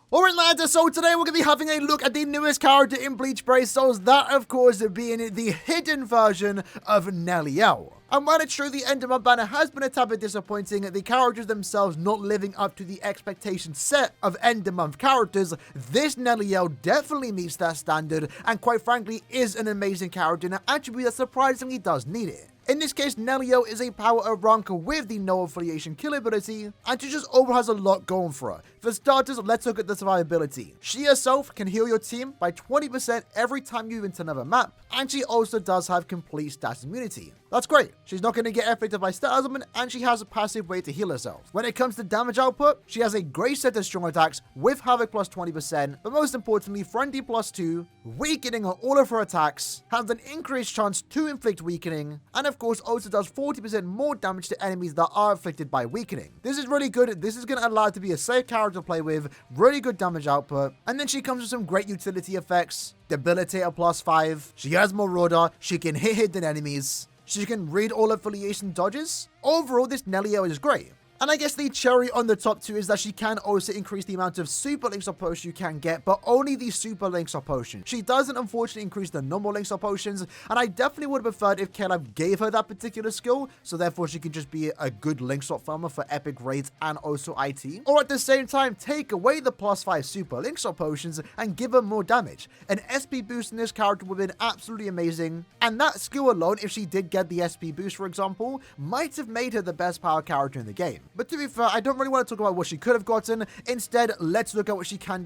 Alright lads, so today we're going to be having a look at the newest character in Bleach Brace, so that of course being the hidden version of NELLIEL. And while it's true the end of my banner has been a tad bit disappointing, the characters themselves not living up to the expectation set of end of month characters, this NELLIEL definitely meets that standard and quite frankly is an amazing character and an attribute that surprisingly does need it. In this case, NELLIEL is a power-up ranker with the no affiliation kill ability, and she just overall has a lot going for her. For starters, let's look at the survivability. She herself can heal your team by 20% every time you move into another map, and she also does have complete stats immunity. That's great. She's not going to get affected by stat element, and she has a passive way to heal herself. When it comes to damage output, she has a great set of strong attacks with Havoc plus 20%, but most importantly, Frenzy plus 2, weakening on all of her attacks, has an increased chance to inflict weakening, and of course also does 40% more damage to enemies that are afflicted by weakening. This is really good. This is going to allow her to be a safe character to play with, really good damage output, and then she comes with some great utility effects. Debilitator plus 5, she has Marauder, she can hit hidden enemies, she can read all affiliation dodges. Overall, this NELLIEL is great. And I guess the cherry on the top too is that she can also increase the amount of super links or potions you can get, but only the super links or potions. She doesn't unfortunately increase the normal links or potions, and I definitely would have preferred if Caleb gave her that particular skill, so therefore she can just be a good link swap farmer for epic raids and also IT. Or at the same time, take away the plus 5 super links or potions and give her more damage. An SP boost in this character would have been absolutely amazing, and that skill alone, if she did get the SP boost for example, might have made her the best power character in the game. But to be fair, I don't really want to talk about what she could have gotten. Instead, let's look at what she can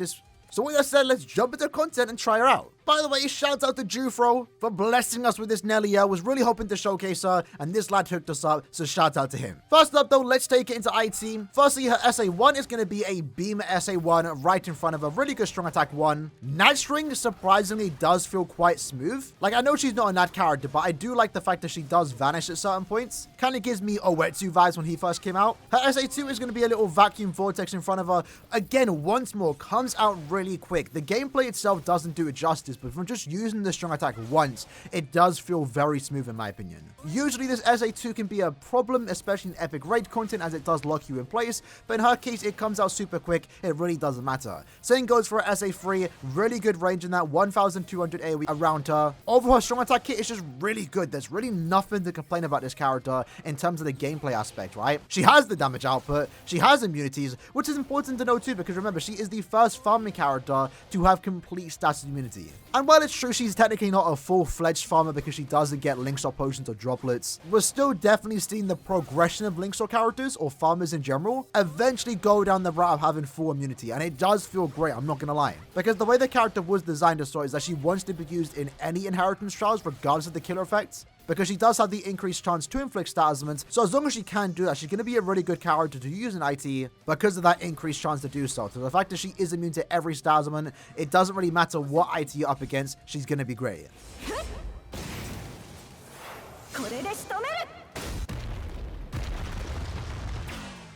So with that said, let's jump into content and try her out. By the way, shout out to Jufro for blessing us with this NELLIEL. Was really hoping to showcase her, and this lad hooked us up, so shout out to him. First up though, let's take it into IT. Firstly, her SA1 is going to be a beam SA1 right in front of a really good strong attack 1. Nat string surprisingly does feel quite smooth. Like, I know she's not a Nat character, but I do like the fact that she does vanish at certain points. Kind of gives me Owetsu vibes when he first came out. Her SA2 is going to be a little vacuum vortex in front of her. Again, once more, comes out really quick. The gameplay itself doesn't do it justice, but from just using the strong attack once, it does feel very smooth in my opinion. Usually this SA2 can be a problem, especially in epic raid content, as it does lock you in place, but in her case it comes out super quick. It really doesn't matter. Same goes for her SA3, really good range in that 1200 AoE around her. Overall, her strong attack kit is just really good. There's really nothing to complain about this character in terms of the gameplay aspect, right? She has the damage output, she has immunities, which is important to know too, because remember, she is the first farming character to have complete status immunity. And while it's true she's technically not a full-fledged farmer because she doesn't get links or potions or droplets, we're still definitely seeing the progression of links or characters or farmers in general eventually go down the route of having full immunity, and it does feel great, I'm not gonna lie. Because the way the character was designed or so is that she wants to be used in any inheritance trials regardless of the killer effects, because she does have the increased chance to inflict stat elements, so as long as she can do that, she's going to be a really good character to use in IT because of that increased chance to do so. So the fact that she is immune to every stat element, it doesn't really matter what IT you're up against, she's going to be great.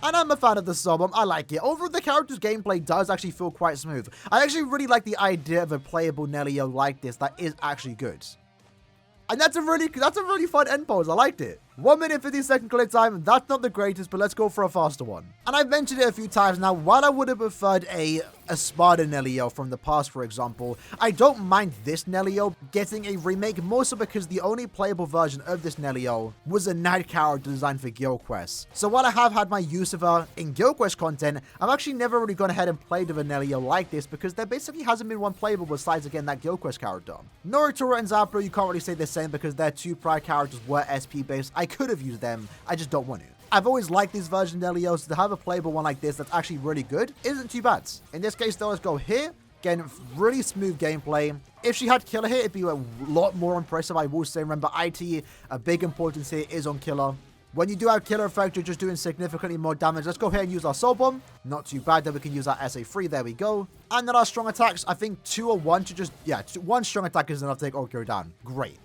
And I'm a fan of the sub, I like it. Overall, the character's gameplay does actually feel quite smooth. I actually really like the idea of a playable NELLIEL like this that is actually good. And that's a really fun end pose. I liked it. 1 minute 50-second click time. That's not the greatest, but let's go for a faster one. And I've mentioned it a few times now. While I would have preferred a Sparta NELLIEL from the past, for example, I don't mind this NELLIEL getting a remake, more so because the only playable version of this NELLIEL was a night character designed for Guild Quest. So while I have had my use of her in Guild Quest content, I've actually never really gone ahead and played with a NELLIEL like this because there basically hasn't been one playable besides, again, that Guild Quest character. Noritora and Zapro, you can't really say the same because their two prior characters were SP based. I could have used them, I just don't want to. I've always liked these version NELLIELs, so to have a playable one like this that's actually really good isn't too bad. In this case though, let's go here. Again, really smooth gameplay. If she had killer hit, it'd be a lot more impressive, I will say. Remember, IT, a big importance here is on killer. When you do have killer effect, you're just doing significantly more damage. Let's go ahead and use our soul bomb. Not too bad. Then we can use our SA3. There we go. And then our strong attacks, I think 2 or 1 to just, yeah, 1 strong attack is enough to take Aaroniero down. Great.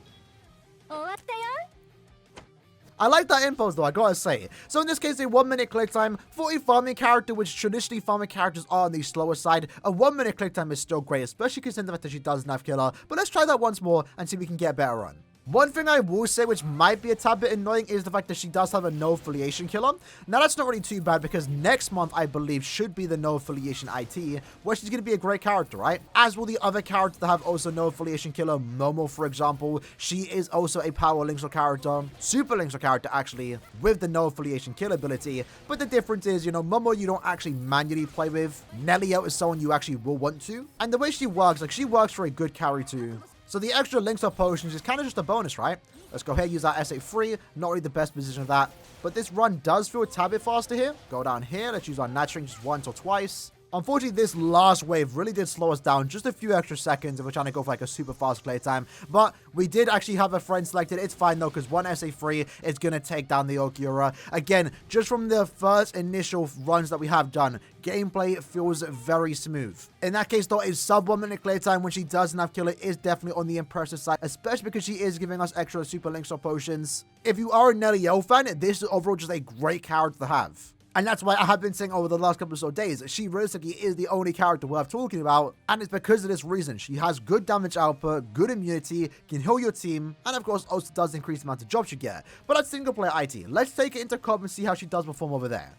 I like that impulse though, I gotta say. So in this case, a 1 minute click time for a farming character, which traditionally farming characters are on the slower side. A 1 minute click time is still great, especially considering the fact that she doesn't have killer. But let's try that once more and see if we can get a better run. One thing I will say, which might be a tad bit annoying, is the fact that she does have a no affiliation killer. Now, that's not really too bad because next month, I believe, should be the no affiliation IT, where she's going to be a great character, right? As will the other characters that have also no affiliation killer. Momo, for example, she is also a power Linkzor character, super Linkzor character, actually, with the no affiliation kill ability. But the difference is, you know, Momo you don't actually manually play with. NELLIEL is someone you actually will want to. And the way she works, like, she works for a good carry too. So the extra Linkzor potions is kind of just a bonus, right? Let's go ahead and use our SA3. Not really the best position of that. But this run does feel a tad bit faster here. Go down here. Let's use our Nat just once or twice. Unfortunately, this last wave really did slow us down just a few extra seconds if we're trying to go for like a super fast play time. But we did actually have a friend selected. It's fine though, because one SA3 is going to take down the Aaroniero. Again, just from the first initial runs that we have done, gameplay feels very smooth. In that case though, a sub 1 minute play time when she doesn't have killer is definitely on the impressive side, especially because she is giving us extra super Linkzor potions. If you are a NELLIEL fan, this is overall just a great character to have. And that's why I have been saying over the last couple of days, she realistically is the only character worth talking about. And it's because of this reason. She has good damage output, good immunity, can heal your team, and of course also does increase the amount of jobs you get. But that's single player IT. Let's take it into co-op and see how she does perform over there.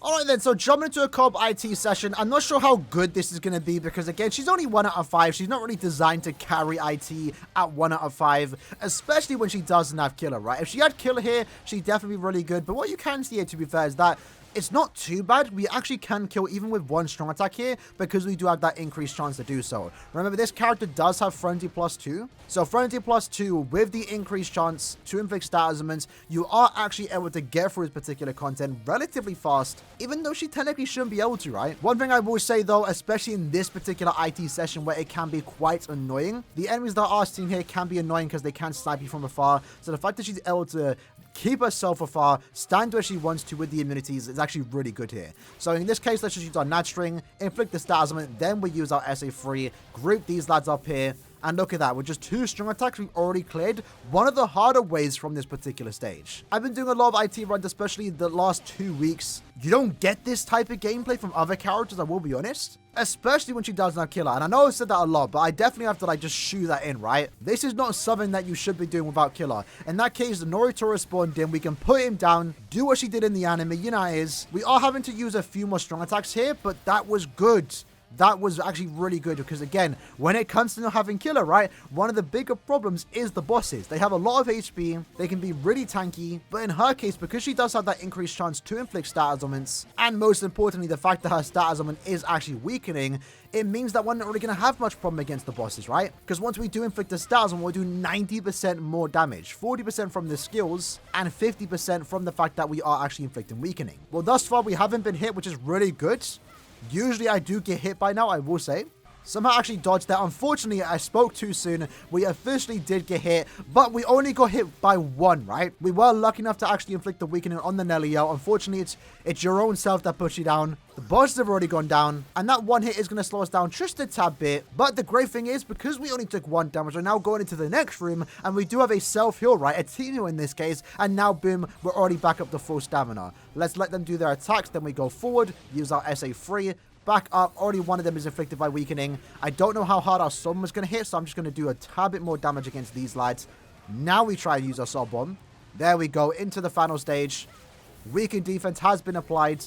Alright then, so jumping into a co-op IT session, I'm not sure how good this is going to be because again, she's only 1 out of 5. She's not really designed to carry IT at 1 out of 5, especially when she doesn't have killer, right? If she had killer here, she'd definitely be really good. But what you can see here, to be fair, is that it's not too bad. We actually can kill even with 1 strong attack here because we do have that increased chance to do so. Remember, this character does have Frenzy +2. So Frenzy +2 with the increased chance to inflict stat elements, you are actually able to get through this particular content relatively fast, even though she technically shouldn't be able to, right? One thing I will say though, especially in this particular IT session where it can be quite annoying, the enemies that are seen here can be annoying because they can snipe you from afar. So the fact that she's able to keep herself afar, stand where she wants to with the immunities is actually really good here. So in this case, let's just use our Nat string, inflict the stat element, then we use our SA3, group these lads up here, and look at that, with just 2 strong attacks, we've already cleared one of the harder ways from this particular stage. I've been doing a lot of IT runs, especially the last 2 weeks. You don't get this type of gameplay from other characters, I will be honest. Especially when she doesn't have killer. And I know I've said that a lot, but I definitely have to like just shoe that in, right? This is not something that you should be doing without killer. In that case, the Aaroniero spawned in. We can put him down, do what she did in the anime, you know how it is. We are having to use a few more strong attacks here, but that was good. That was actually really good because again, when it comes to not having killer, right, one of the bigger problems is the bosses. They have a lot of HP, they can be really tanky, but in her case, because she does have that increased chance to inflict stat elements, and most importantly, the fact that her stat element is actually weakening, it means that we're not really going to have much problem against the bosses, right? Because once we do inflict the stat element, we'll do 90% more damage, 40% from the skills, and 50% from the fact that we are actually inflicting weakening. Well, thus far, we haven't been hit, which is really good. Usually I do get hit by now, I will say. Somehow actually dodged that. Unfortunately, I spoke too soon. We officially did get hit, but we only got hit by 1, right? We were lucky enough to actually inflict the weakening on the NELLIEL. Unfortunately, it's your own self that pushed you down. The bosses have already gone down, and that 1 hit is going to slow us down just a tad bit. But the great thing is, because we only took 1 damage, we're now going into the next room, and we do have a self-heal, right? A team heal in this case, and now, boom, we're already back up to full stamina. Let's let them do their attacks, then we go forward, use our SA3, back up. Already one of them is inflicted by weakening. I don't know how hard our sun was going to hit, so I'm just going to do a tad bit more damage against these lads. Now we try and use our sub bomb. There we go, into the final stage. Weakened defense has been applied.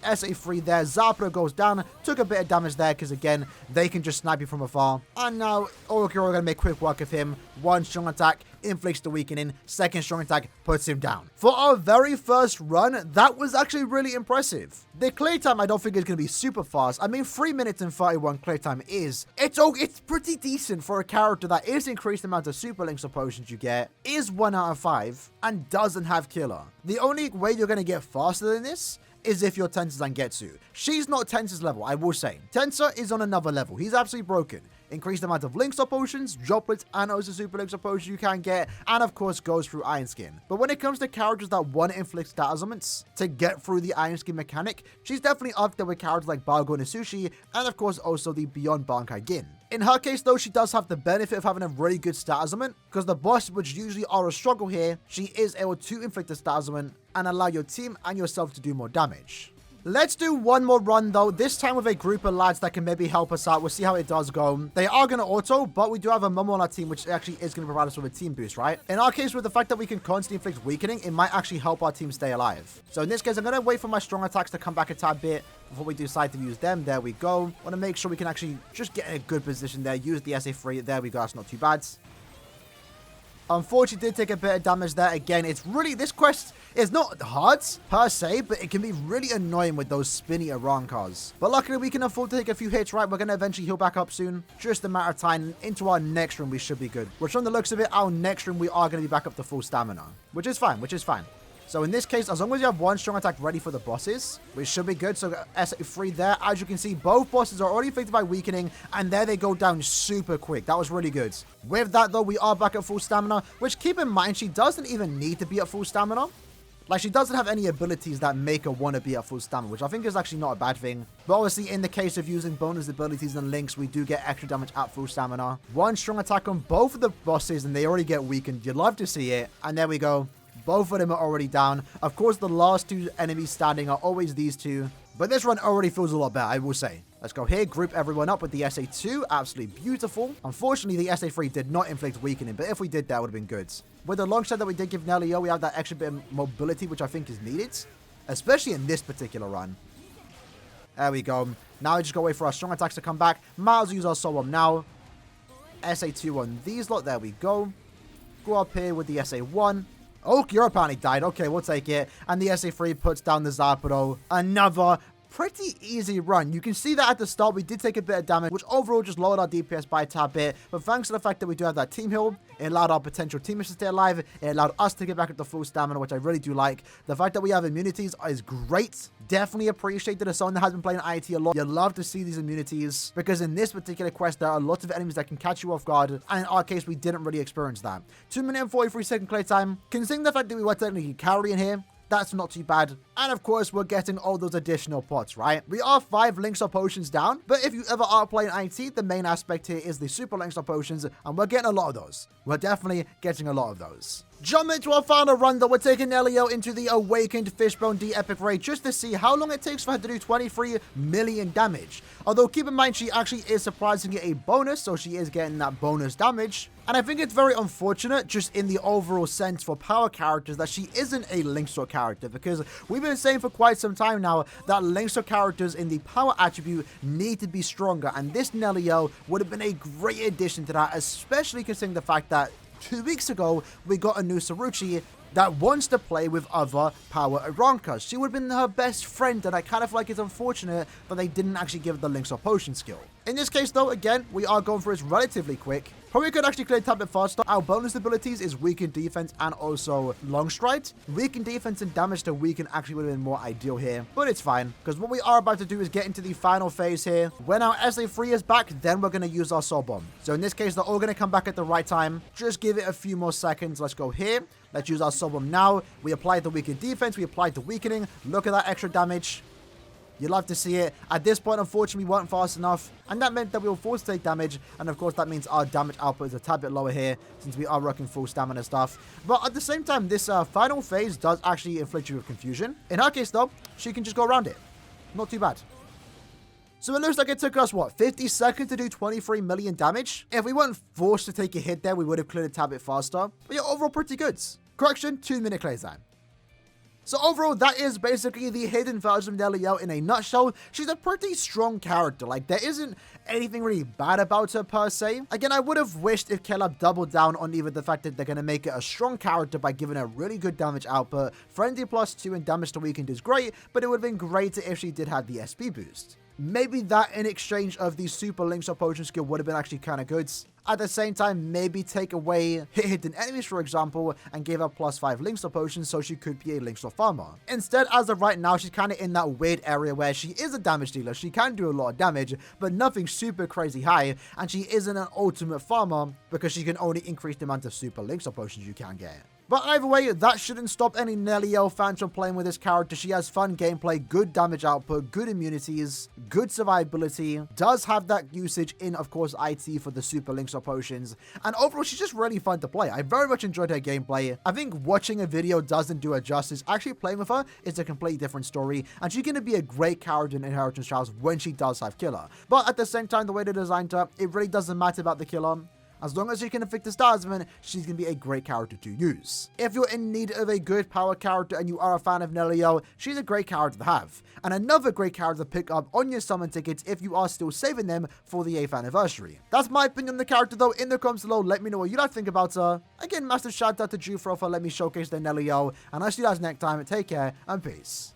SA3 there. Zapro goes down. Took a bit of damage there because, again, they can just snipe you from afar. And now, Aaroniero going to make quick work of him. 1 strong attack, inflicts the weakening. 2nd strong attack, puts him down. For our very first run, that was actually really impressive. The clear time, I don't think is going to be super fast. I mean, 3 minutes and 31 clear time is... It's pretty decent for a character that is increased amount of super Linkzor potions you get, is 1 out of 5, and doesn't have killer. The only way you're going to get faster than this is if you're Tensa Zangetsu. She's not Tensa's level, I will say. Tensa is on another level. He's absolutely broken. Increased amount of Linkzor potions, droplets, and also super Linkzor potions you can get, and of course goes through Iron Skin. But when it comes to characters that want to inflict stat elements to get through the Iron Skin mechanic, she's definitely up there with characters like Bago and Sushi, and of course also the Beyond Bankai Gin. In her case though, she does have the benefit of having a really good stat element, because the bosses, which usually are a struggle here, she is able to inflict a stat element and allow your team and yourself to do more damage. Let's do one more run, though, this time with a group of lads that can maybe help us out. We'll see how it does go. They are going to auto, but we do have a Momo on our team, which actually is going to provide us with a team boost, right? In our case, with the fact that we can constantly inflict weakening, it might actually help our team stay alive. So in this case, I'm going to wait for my strong attacks to come back a tad bit before we decide to use them. There we go. Want to make sure we can actually just get in a good position there. Use the SA3. There we go. That's not too bad. Unfortunately, did take a bit of damage there. Again, it's really, this quest is not hard per se, but it can be really annoying with those spinny Arancars. But luckily, we can afford to take a few hits, right? We're going to eventually heal back up soon. Just a matter of time. Into our next room, we should be good. Which from the looks of it, our next room, we are going to be back up to full stamina. Which is fine, which is fine. So in this case, as long as you have one strong attack ready for the bosses, we should be good. So SA3 there. As you can see, both bosses are already affected by weakening, and there they go down super quick. That was really good. With that, though, we are back at full stamina, which keep in mind, she doesn't even need to be at full stamina. Like, she doesn't have any abilities that make her want to be at full stamina, which I think is actually not a bad thing. But obviously, in the case of using bonus abilities and links, we do get extra damage at full stamina. One strong attack on both of the bosses, and they already get weakened. You'd love to see it. And there we go. Both of them are already down. Of course, the last two enemies standing are always these two. But this run already feels a lot better, I will say. Let's go here, group everyone up with the SA2. Absolutely beautiful. Unfortunately, the SA3 did not inflict weakening, but if we did, that would have been good. With the long shot that we did give NELLIEL, we have that extra bit of mobility, which I think is needed, especially in this particular run. There we go. Now we just go wait for our strong attacks to come back. Might as well use our soul bomb now. SA2 on these lot. There we go. Go up here with the SA1. Oh, you're apparently died. Okay, we'll take it. And the SA3 puts down the Zapado. Another pretty easy run. You can see that at the start, we did take a bit of damage, which overall just lowered our DPS by a tad bit. But thanks to the fact that we do have that team heal, it allowed our potential teammates to stay alive. It allowed us to get back up to full stamina, which I really do like. The fact that we have immunities is great. Definitely appreciated as someone that has been playing IT a lot. You love to see these immunities because in this particular quest, there are lots of enemies that can catch you off guard. And in our case, we didn't really experience that. 2 minute and 43 second play time. Considering the fact that we were technically carrying here, that's not too bad. And of course, we're getting all those additional pots, right? We are 5 links or potions down, but if you ever are playing IT, the main aspect here is the super links or potions, and we're getting a lot of those. We're definitely getting a lot of those. Jump into our final run, though. We're taking NELLIEL into the Awakened Fishbone D Epic Raid just to see how long it takes for her to do 23 million damage. Although, keep in mind, she actually is surprisingly a bonus, so she is getting that bonus damage. And I think it's very unfortunate, just in the overall sense for power characters, that she isn't a Linkstar character, because we've been saying for quite some time now that Linkstar characters in the power attribute need to be stronger, and this NELLIEL would have been a great addition to that, especially considering the fact that 2 weeks ago, we got a new Saruchi that wants to play with other power Arancars. She would have been her best friend, and I kind of feel like it's unfortunate that they didn't actually give the Links or Potion skill. In this case, though, again, we are going for it relatively quick. Probably could actually clear a tad bit faster. Our bonus abilities is Weaken Defense and also Long Stride. Weaken Defense and damage to Weaken actually would have been more ideal here, but it's fine, because what we are about to do is get into the final phase here. When our SA3 is back, then we're going to use our Soul Bomb. So in this case, they're all going to come back at the right time. Just give it a few more seconds. Let's go here. Let's use our Soul Bomb now. We applied the Weaken Defense. We applied the Weakening. Look at that extra damage. You'd love to see it. At this point, unfortunately, we weren't fast enough, and that meant that we were forced to take damage, and of course, that means our damage output is a tad bit lower here, since we are rocking full stamina stuff. But at the same time, this final phase does actually inflict you with confusion. In her case, though, she can just go around it. Not too bad. So it looks like it took us, what, 50 seconds to do 23 million damage? If we weren't forced to take a hit there, we would have cleared a tad bit faster. But yeah, overall, pretty good. Correction, 2 minute clear time. So overall, that is basically the hidden version of NELLIEL in a nutshell. She's a pretty strong character. Like, there isn't anything really bad about her per se. Again, I would have wished if Caleb doubled down on even the fact that they're going to make it a strong character by giving her really good damage output. Frenzy +2 and damage to weakened is great, but it would have been greater if she did have the SP boost. Maybe that in exchange of the super links or potion skill would have been actually kind of good. At the same time, maybe take away hidden enemies, for example, and give her +5 links or potions so she could be a links or farmer. Instead, as of right now, she's kind of in that weird area where she is a damage dealer. She can do a lot of damage, but nothing super crazy high, and she isn't an ultimate farmer because she can only increase the amount of super links or potions you can get. But either way, that shouldn't stop any NELLIEL fans from playing with this character. She has fun gameplay, good damage output, good immunities, good survivability, does have that usage in, of course, IT for the super links or potions, and overall, she's just really fun to play. I very much enjoyed her gameplay. I think watching a video doesn't do her justice. Actually playing with her is a completely different story, and she's going to be a great character in Inheritance Trials when she does have killer. But at the same time, the way they designed her, it really doesn't matter about the killer. As long as you can inflict the Starsman, she's going to be a great character to use. If you're in need of a good power character and you are a fan of NELLIEL, she's a great character to have. And another great character to pick up on your summon tickets if you are still saving them for the 8th anniversary. That's my opinion on the character though. In the comments below, let me know what you like to think about her. Again, massive shout out to Drew for letting me showcase their NELLIEL. And I'll see you guys next time. Take care and peace.